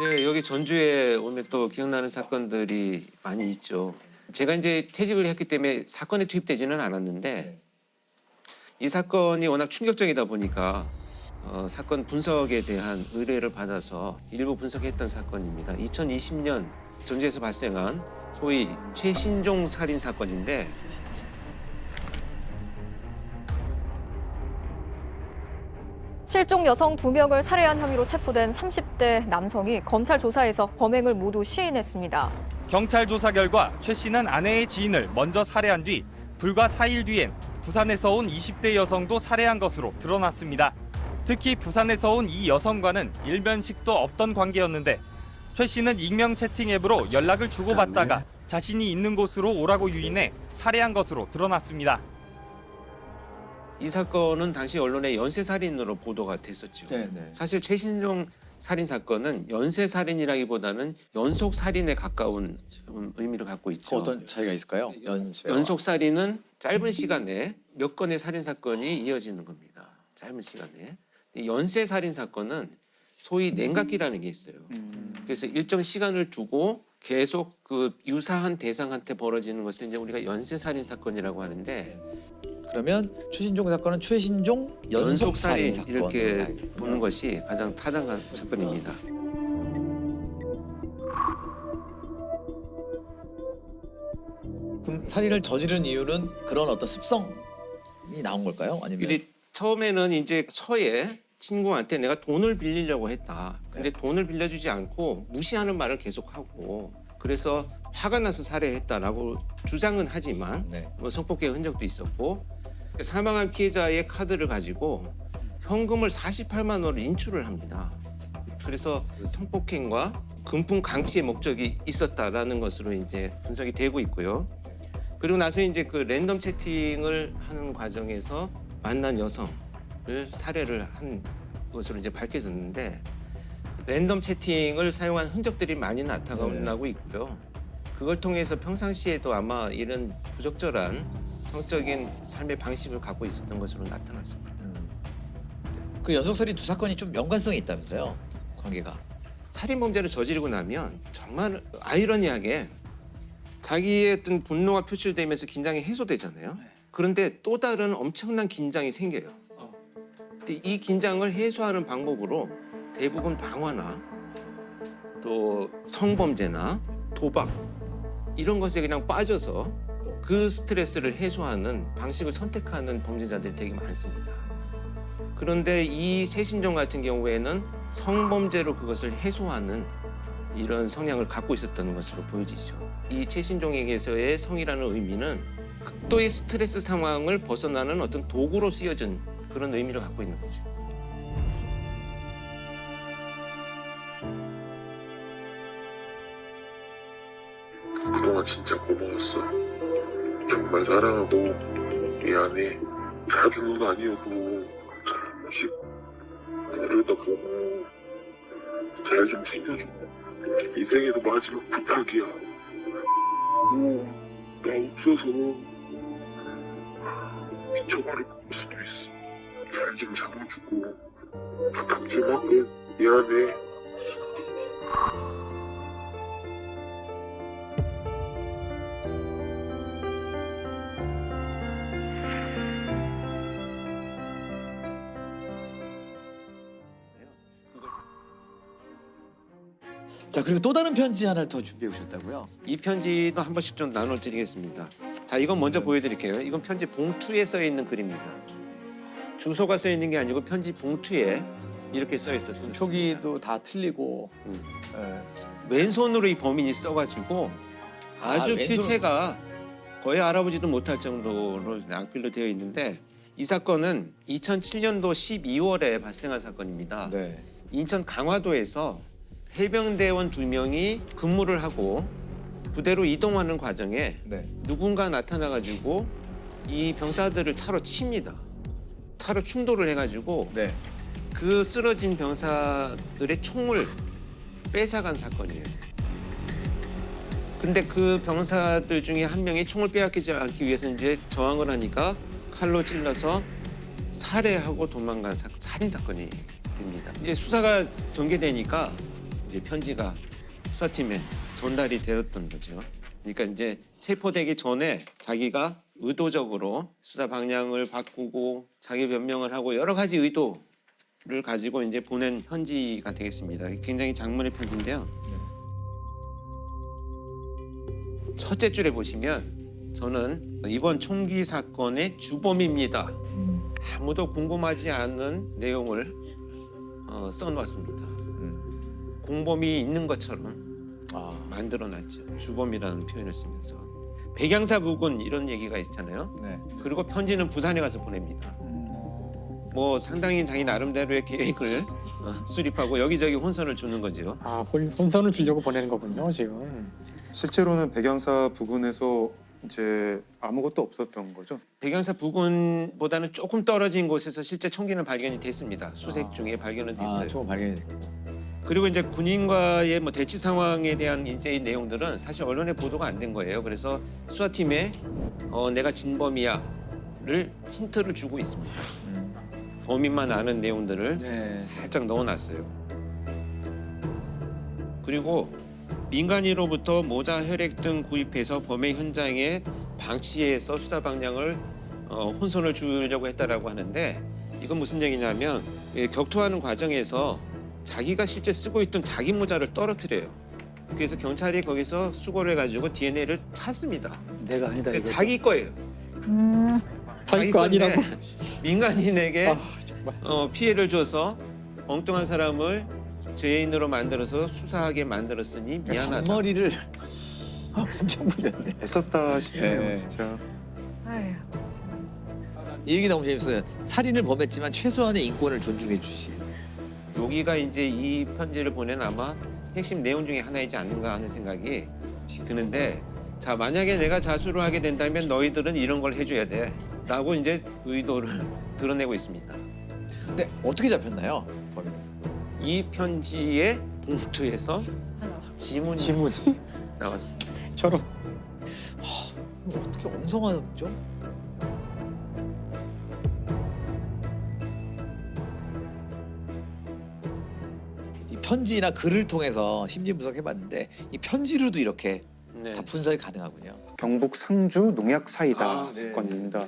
네, 여기 전주에 오면 또 기억나는 사건들이 많이 있죠. 제가 이제 퇴직을 했기 때문에 사건에 투입되지는 않았는데 이 사건이 워낙 충격적이다 보니까 사건 분석에 대한 의뢰를 받아서 일부 분석했던 사건입니다. 2020년 전주에서 발생한 소위 최신종 살인 사건인데 실종 여성 2명을 살해한 혐의로 체포된 30대 남성이 검찰 조사에서 범행을 모두 시인했습니다. 경찰 조사 결과 최 씨는 아내의 지인을 먼저 살해한 뒤 불과 4일 뒤엔 부산에서 온 20대 여성도 살해한 것으로 드러났습니다. 특히 부산에서 온 이 여성과는 일면식도 없던 관계였는데 최 씨는 익명 채팅 앱으로 연락을 주고받다가 자신이 있는 곳으로 오라고 유인해 살해한 것으로 드러났습니다. 이 사건은 당시 언론에 연쇄살인으로 보도가 됐었죠. 네네. 사실 최신종 살인 사건은 연쇄살인이라기보다는 연속살인에 가까운 의미를 갖고 있죠. 어떤 차이가 있을까요? 연속살인은 짧은 시간에 몇 건의 살인 사건이 이어지는 겁니다. 짧은 시간에. 연쇄살인 사건은 소위 냉각기라는 게 있어요. 그래서 일정 시간을 두고 계속 그 유사한 대상한테 벌어지는 것을 이제 우리가 연쇄살인 사건이라고 하는데 그러면 최신종 사건은 최신종 연속살인 사건 이렇게 보는 것이 가장 타당한 사건입니다. 그럼 살인을 저지른 이유는 그런 어떤 습성이 나온 걸까요? 아니면 근데 처음에는 이제 처에 친구한테 내가 돈을 빌리려고 했다. 근데 돈을 빌려주지 않고 무시하는 말을 계속하고 그래서 화가 나서 살해했다라고 주장은 하지만 네. 뭐 성폭행 흔적도 있었고 사망한 피해자의 카드를 가지고 현금을 48만 원을 인출을 합니다. 그래서 성폭행과 금품 강취의 목적이 있었다라는 것으로 이제 분석이 되고 있고요. 그리고 나서 이제 그 랜덤 채팅을 하는 과정에서 만난 여성을 살해를 한 것으로 이제 밝혀졌는데 랜덤 채팅을 사용한 흔적들이 많이 나타나고 있고요. 그걸 통해서 평상시에도 아마 이런 부적절한 성적인 삶의 방식을 갖고 있었던 것으로 나타났습니다. 그 연속살인 두 사건이 좀 연관성이 있다면서요? 관계가. 살인 범죄를 저지르고 나면 정말 아이러니하게 자기의 어떤 분노가 표출되면서 긴장이 해소되잖아요. 그런데 또 다른 엄청난 긴장이 생겨요. 근데 이 긴장을 해소하는 방법으로 대부분 방화나 또 성범죄나 도박 이런 것에 그냥 빠져서 그 스트레스를 해소하는 방식을 선택하는 범죄자들이 되게 많습니다. 그런데 이 최신종 같은 경우에는 성범죄로 그것을 해소하는 이런 성향을 갖고 있었던 것으로 보여지죠. 이 최신종에게서의 성이라는 의미는 극도의 스트레스 상황을 벗어나는 어떤 도구로 쓰여진 그런 의미를 갖고 있는 거죠. 그동안 진짜 고마웠어. 정말 사랑하고 미안해. 자주는 아니어도 잘 한 번씩 들여다보고 잘 좀 챙겨주고 이 생에도 마지막 부탁이야. 나 없어서 미쳐버릴 수도 있어. 잘 좀 잡아주고 부탁 좀 할게. 미안해. 자, 그리고 또 다른 편지 하나를 더 준비해 오셨다고요? 이 편지도 한 번씩 좀 나눠드리겠습니다. 자, 이건 먼저 보여드릴게요. 이건 편지 봉투에 써 있는 글입니다. 주소가 써 있는 게 아니고 편지 봉투에 이렇게 써 있었어요. 표기도 다 틀리고. 왼손으로 이 범인이 써가지고 아주 왼손으로. 필체가 거의 알아보지도 못할 정도로 악필로 되어 있는데 이 사건은 2007년도 12월에 발생한 사건입니다. 네. 인천 강화도에서 해병대원 2명이 근무를 하고 부대로 이동하는 과정에 네. 누군가 나타나가지고 이 병사들을 차로 칩니다. 차로 충돌을 해가지고 네. 그 쓰러진 병사들의 총을 뺏어간 사건이에요. 근데 그 병사들 중에 한 명이 총을 빼앗기지 않기 위해서 이제 저항을 하니까 칼로 찔러서 살해하고 도망간 살인 사건이 됩니다. 이제 수사가 전개되니까 이제 편지가 수사팀에 전달이 되었던 거죠. 그러니까 이제 체포되기 전에 자기가 의도적으로 수사 방향을 바꾸고 자기 변명을 하고 여러 가지 의도를 가지고 이제 보낸 편지가 되겠습니다. 굉장히 장문의 편지인데요. 첫째 줄에 보시면 저는 이번 총기 사건의 주범입니다. 아무도 궁금하지 않은 내용을 써놓았습니다. 공범이 있는 것처럼 만들어놨죠. 주범이라는 표현을 쓰면서. 백양사 부근 이런 얘기가 있잖아요. 네. 그리고 편지는 부산에 가서 보냅니다. 뭐 상당히 자기 나름대로의 계획을 수립하고 여기저기 혼선을 주는 거죠. 아, 혼선을 주려고 보내는 거군요, 지금. 실제로는 백양사 부근에서 이제 아무것도 없었던 거죠. 백양사 부근보다는 조금 떨어진 곳에서 실제 총기는 발견이 됐습니다. 수색 중에 발견은 됐어요. 조금 발견이 됐고. 그리고 이제 군인과의 뭐 대치 상황에 대한 이제 이 내용들은 사실 언론에 보도가 안 된 거예요. 그래서 수사팀에 내가 진범이야를 힌트를 주고 있습니다. 범인만 아는 내용들을 네. 살짝 넣어놨어요. 그리고 민간인으로부터 모자, 혈액 등 구입해서 범행 현장에 방치해서 수사 방향을 혼선을 주려고 했다라고 하는데 이건 무슨 얘기냐면 격투하는 과정에서 자기가 실제 쓰고 있던 자기 모자를 떨어뜨려요. 그래서 경찰이 거기서 수거를 해가지고 DNA를 찾습니다. 내가 아니다, 이거. 자기 거예요. 자기 거 건데 아니라고. 민간인에게 아, 정말. 피해를 줘서 엉뚱한 사람을 죄인으로 만들어서 수사하게 만들었으니 미안하다. 잔머리를 엄청 부렸네. 애썼다 싶네요, 예. 진짜. 아휴. 이 얘기 너무 재밌어요. 살인을 범했지만 최소한의 인권을 존중해 주시. 여기가 이제 이 편지를 보낸 아마 핵심 내용 중에 하나이지 않는가 하는 생각이 드는데 자 만약에 내가 자수를 하게 된다면 너희들은 이런 걸 해줘야 돼 라고 이제 의도를 드러내고 있습니다. 근데 어떻게 잡혔나요? 범인. 이 편지의 봉투에서 지문이 나왔습니다. 저런. 이거 어떻게 엉성하죠? 이 편지나 글을 통해서 심리 분석해봤는데 이 편지로도 이렇게 네. 다 분석이 가능하군요. 경북 상주 농약 사이다 아, 네. 사건입니다.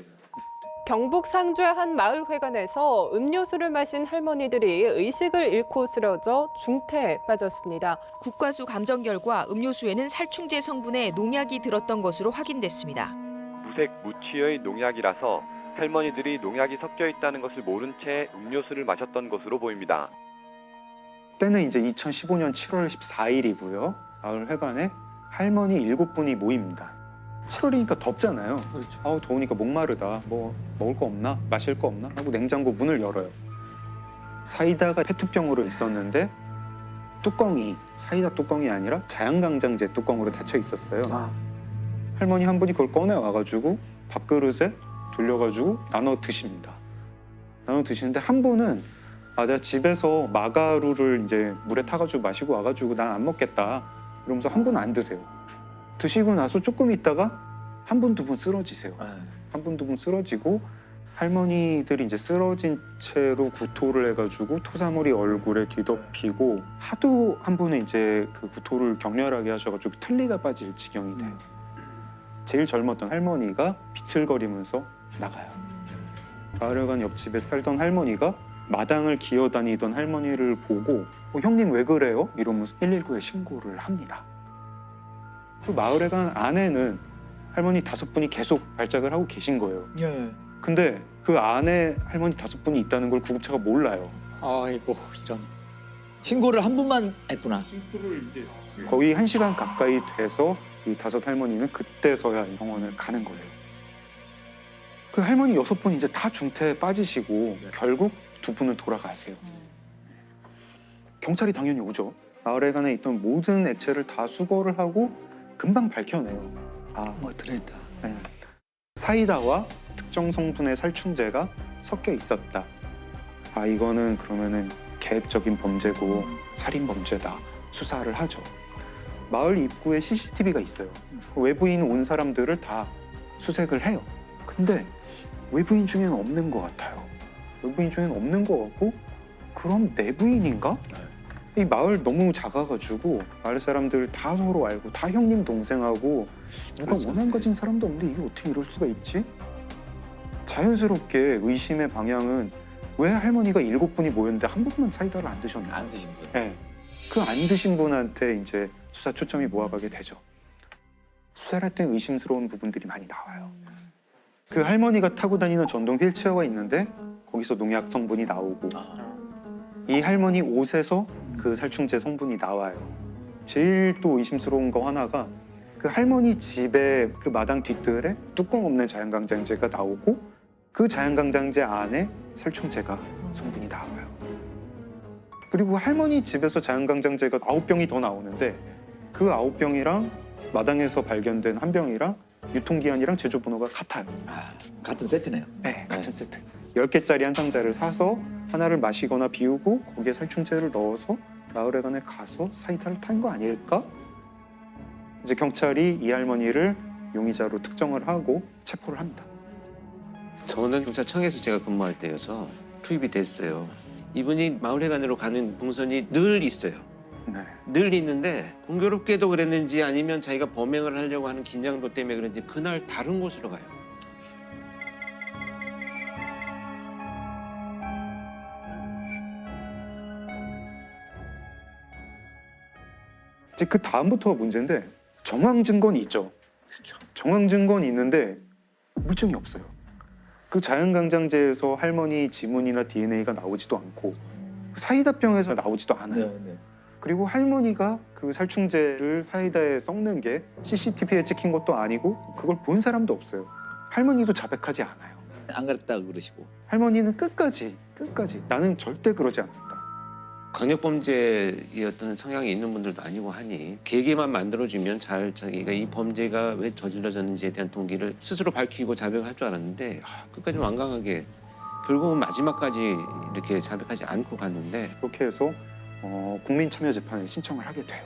경북 상주의 한 마을 회관에서 음료수를 마신 할머니들이 의식을 잃고 쓰러져 중태에 빠졌습니다. 국과수 감정 결과 음료수에는 살충제 성분의 농약이 들었던 것으로 확인됐습니다. 무색 무취의 농약이라서 할머니들이 농약이 섞여 있다는 것을 모른 채 음료수를 마셨던 것으로 보입니다. 때는 이제 2015년 7월 14일이고요. 마을 회관에 할머니 7분이 모입니다. 7월이니까 덥잖아요. 그렇죠. 아우 더우니까 목마르다. 뭐 먹을 거 없나? 마실 거 없나? 하고 냉장고 문을 열어요. 사이다가 페트병으로 있었는데 뚜껑이 사이다 뚜껑이 아니라 자양강장제 뚜껑으로 닫혀 있었어요. 할머니 한 분이 그걸 꺼내 와가지고 밥그릇에 돌려가지고 나눠 드십니다. 나눠 드시는데 한 분은 내가 집에서 마가루를 이제 물에 타가지고 마시고 와가지고 난 안 먹겠다 이러면서 한 분은 안 드세요. 드시고 나서 조금 있다가 한 분, 두 분 쓰러지세요. 한 분, 두 분 쓰러지고 할머니들이 이제 쓰러진 채로 구토를 해가지고 토사물이 얼굴에 뒤덮이고 하도 한 분은 이제 그 구토를 격렬하게 하셔가지고 틀니가 빠질 지경이 돼요. 제일 젊었던 할머니가 비틀거리면서 나가요. 마을회관 옆집에 살던 할머니가 마당을 기어다니던 할머니를 보고 형님 왜 그래요? 이러면서 119에 신고를 합니다. 그 마을회관 안에는 할머니 5분이 계속 발작을 하고 계신 거예요. 근데 그 안에 할머니 5분이 있다는 걸 구급차가 몰라요. 아이고, 이런. 신고를 한 분만 했구나. 거의 1시간 가까이 돼서 이 5 할머니는 그때서야 병원을 가는 거예요. 그 할머니 6분이 이제 다 중태에 빠지시고 결국 2분은 돌아가세요. 경찰이 당연히 오죠. 마을회관에 있던 모든 액체를 다 수거를 하고 금방 밝혀내요. 뭐 들었다. 네. 사이다와 특정 성분의 살충제가 섞여 있었다. 이거는 그러면은 계획적인 범죄고 살인 범죄다. 수사를 하죠. 마을 입구에 CCTV가 있어요. 외부인 온 사람들을 다 수색을 해요. 근데 외부인 중에는 없는 것 같아요. 외부인 중에는 없는 것 같고 그럼 내부인인가? 이 마을 너무 작아가지고 마을 사람들 다 서로 알고 다 형님 동생하고 누가 원한 가진 사람도 없는데 이게 어떻게 이럴 수가 있지? 자연스럽게 의심의 방향은 왜 할머니가 7분이 모였는데 한 분만 사이다를 안 드셨나? 안 드신 분. 네. 그 안 드신 분한테 이제 수사 초점이 모아가게 되죠. 수사를 할 때 의심스러운 부분들이 많이 나와요. 그 할머니가 타고 다니는 전동 휠체어가 있는데 거기서 농약 성분이 나오고 이 할머니 옷에서 그 살충제 성분이 나와요. 제일 또 의심스러운 거 하나가 그 할머니 집의 그 마당 뒷뜰에 뚜껑 없는 자연강장제가 나오고 그 자연강장제 안에 살충제가 성분이 나와요. 그리고 할머니 집에서 자연강장제가 9병이 더 나오는데 그 9병이랑 마당에서 발견된 한 병이랑 유통기한이랑 제조번호가 같아요. 같은 세트네요. 네, 같은 세트. 10개짜리 한 상자를 사서 하나를 마시거나 비우고 거기에 살충제를 넣어서 마을회관에 가서 사이다를 탄 거 아닐까? 이제 경찰이 이 할머니를 용의자로 특정을 하고 체포를 합니다. 저는 경찰청에서 제가 근무할 때여서 투입이 됐어요. 이분이 마을회관으로 가는 동선이 늘 있어요. 네. 늘 있는데 공교롭게도 그랬는지 아니면 자기가 범행을 하려고 하는 긴장도 때문에 그런지 그날 다른 곳으로 가요. 이제 그 다음부터가 문제인데 정황 증거는 있죠. 정황 증거는 있는데 물증이 없어요. 그 자연강장제에서 할머니 지문이나 DNA가 나오지도 않고 사이다병에서 나오지도 않아요. 네. 그리고 할머니가 그 살충제를 사이다에 섞는 게 CCTV에 찍힌 것도 아니고 그걸 본 사람도 없어요. 할머니도 자백하지 않아요. 안 그랬다고 그러시고. 할머니는 끝까지 나는 절대 그러지 않는다. 강력범죄의 어떤 성향이 있는 분들도 아니고 하니 계기만 만들어주면 잘 자기가 이 범죄가 왜 저질러졌는지에 대한 동기를 스스로 밝히고 자백을 할 줄 알았는데 끝까지 완강하게 결국은 마지막까지 이렇게 자백하지 않고 갔는데 그렇게 해서 국민참여재판에 신청을 하게 돼요.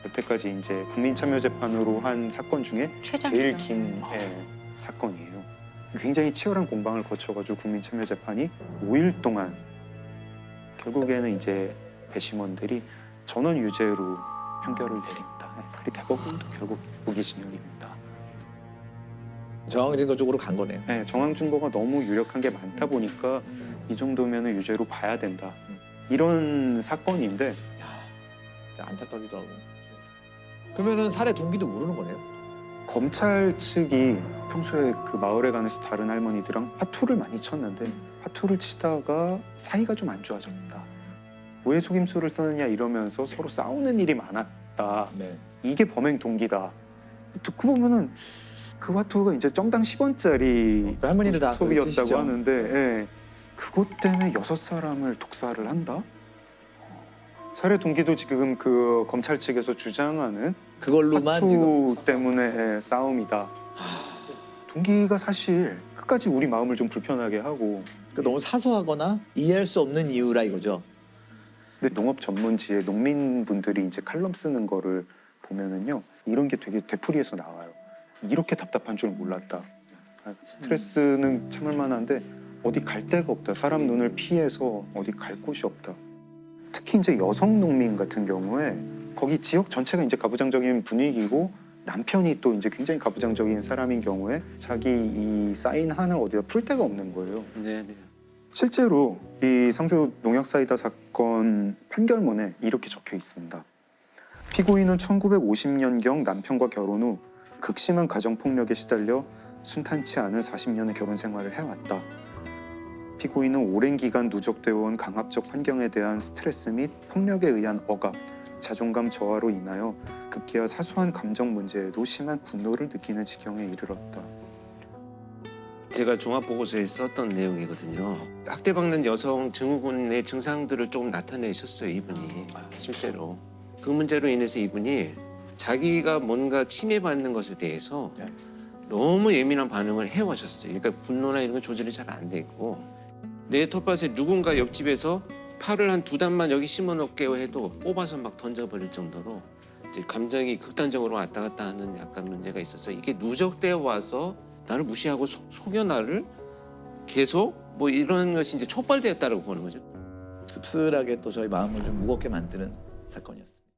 여태까지 이제 국민참여재판으로 한 사건 중에 제일 긴 사건이에요. 굉장히 치열한 공방을 거쳐가지고 국민참여재판이 5일 동안 결국에는 이제 배심원들이 전원 유죄로 판결을 내립니다. 그리고 대법원도 결국 무기징역입니다. 정황 증거 쪽으로 간 거네요. 네, 정황 증거가 너무 유력한 게 많다 보니까 이 정도면 유죄로 봐야 된다. 이런 사건인데 안타깝기도 하고. 그러면은 살해 동기도 모르는 거네요. 검찰 측이 평소에 그 마을에 가면서 다른 할머니들이랑 화투를 많이 쳤는데 화투를 치다가 사이가 좀 안 좋아졌다. 왜 속임수를 쓰느냐 이러면서 서로 싸우는 일이 많았다. 네. 이게 범행 동기다. 듣고 보면은 그 화투가 이제 정당 10원짜리 그 할머니들 다 소비였다고 그러시죠? 하는데 예. 그것 때문에 6사람을 독살을 한다? 살해 동기도 지금 그 검찰 측에서 주장하는 그걸로만 화투 지금 때문에 싸움이다. 동기가 사실 끝까지 우리 마음을 좀 불편하게 하고 그러니까 너무 사소하거나 이해할 수 없는 이유라 이거죠. 근데 농업 전문지에 농민분들이 이제 칼럼 쓰는 거를 보면은요 이런 게 되게 되풀이해서 나와요. 이렇게 답답한 줄 몰랐다. 스트레스는 참을 만한데 어디 갈 데가 없다. 사람 눈을 피해서 어디 갈 곳이 없다. 특히 이제 여성 농민 같은 경우에 거기 지역 전체가 이제 가부장적인 분위기고 남편이 또 이제 굉장히 가부장적인 사람인 경우에 자기 이 쌓인 한을 어디다 풀 데가 없는 거예요. 네네. 실제로 이 상주 농약 사이다 사건 판결문에 이렇게 적혀 있습니다. 피고인은 1950년경 남편과 결혼 후 극심한 가정폭력에 시달려 순탄치 않은 40년의 결혼 생활을 해왔다. 피고인은 오랜 기간 누적되어 온 강압적 환경에 대한 스트레스 및 폭력에 의한 억압, 자존감 저하로 인하여 급기야 사소한 감정 문제에도 심한 분노를 느끼는 지경에 이르렀다. 제가 종합보고서에 썼던 내용이거든요. 학대받는 여성 증후군의 증상들을 조금 나타내셨어요, 이분이. 실제로. 그 문제로 인해서 이분이 자기가 뭔가 침해받는 것에 대해서 너무 예민한 반응을 해오셨어요. 그러니까 분노나 이런 건 조절이 잘 안 돼 있고 내 텃밭에 누군가 옆집에서 팔을 한 2단만 여기 심어놓게요 해도 뽑아서 막 던져버릴 정도로 이제 감정이 극단적으로 왔다 갔다 하는 약간 문제가 있어서 이게 누적되어 와서 나를 무시하고 속여 나를 계속 뭐 이런 것이 이제 촉발되었다고 보는 거죠. 씁쓸하게 또 저희 마음을 좀 무겁게 만드는 사건이었습니다.